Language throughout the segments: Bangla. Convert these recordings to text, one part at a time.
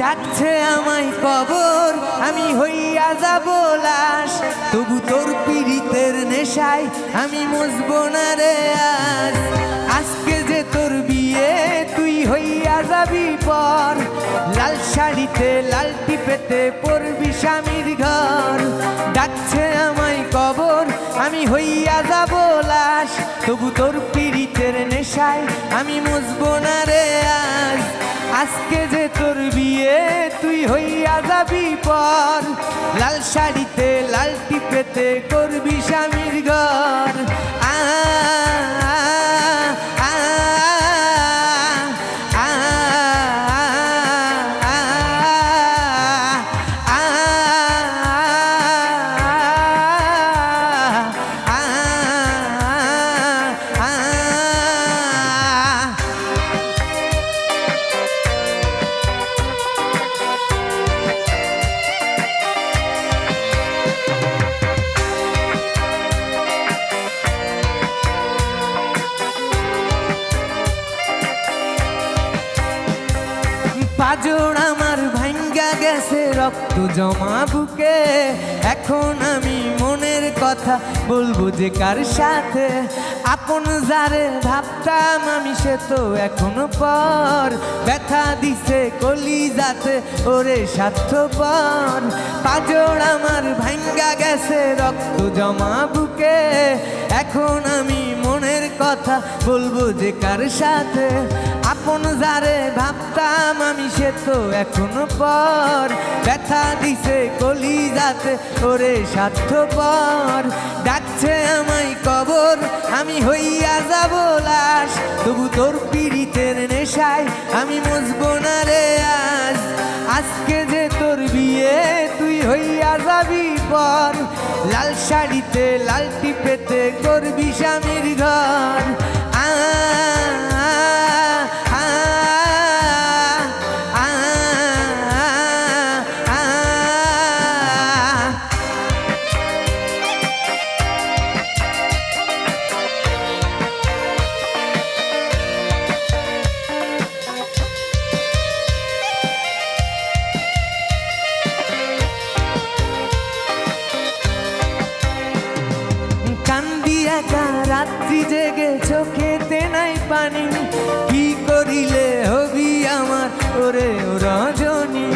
ডাকছে আমায় কবর, আমি হইয়া যাব লাশ। তবু তোর পীড়িতের নেশায় আমি মজবো না রে আজ। আজকে যে তোর বিয়ে তুই হইয়া যাবি পর, লাল শাড়িতে লাল টিপেতে পড়বি স্বামীর ঘর। ডাকছে আমায় কবর, আমি হইয়া যাব লাশ। তবু তোর পীড়িতের নেশায় আমি মজবো না রে আজ। আজকে যে তোর বিয়ে তুই হইয়া যাবি পর, লাল শাড়িতে লাল টিপেতে করবি স্বামীর ঘর। আ পাজর আমার ভাঙ্গা গেছে রক্ত জমা বুকে। এখন আমি মনের কথা বলবো যে কার সাথে? আপন যারে ভাবতাম আমি সে তো এখনো পর, ব্যথা দিছে কলিজাতে ওরে স্বার্থপর। পাজর আমার ভাঙ্গা গেছে রক্ত জমা বুকে। এখন আমি মনের কথা বলবো যে কার সাথে? আপন যারে ভাবতাম আমি সে তো এখনো পর, ব্যথা দিছে কলিজাতে ওরে স্বার্থপর। ডাকছে আমায় কবর, আমি হইয়া যাব লাশ। তবু তোর পীড়িতের নেশায় আমি মজবো না রে আজ। আজকে যে তোর বিয়ে তুই হইয়া যাবি পর, লাল শাড়িতে লাল টিপেতে করবি স্বামীর ঘর। আ কান্দি একা রাত্রি জেগে চোখেতে নাই পানি, কি করিলে হবি আমার ওরে ও রজনী?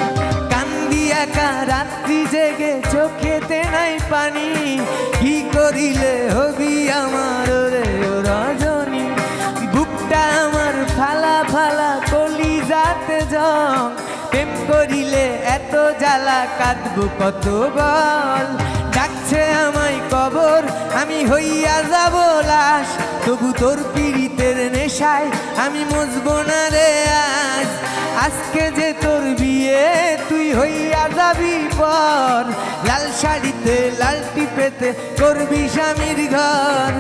কান্দি একা রাত্রি জেগে চোখেতে নাই পানি, কি করিলে হবি আমার ওরে ও রজনী? বুকটা আমার ফালা ফালা কলিজাতে জং, প্রেম করিলে এত জ্বালা কাঁদবো কত বল। ডাকছে আমায় কবর, আমি হইয়া যাব লাশ। তবু তোর পীড়িতের নেশায় আমি মজবো না রে আজ। আজকে যে তোর বিয়ে তুই হইয়া যাবি পর, লাল শাড়িতে লাল টিপেতে করবি স্বামীর ঘর।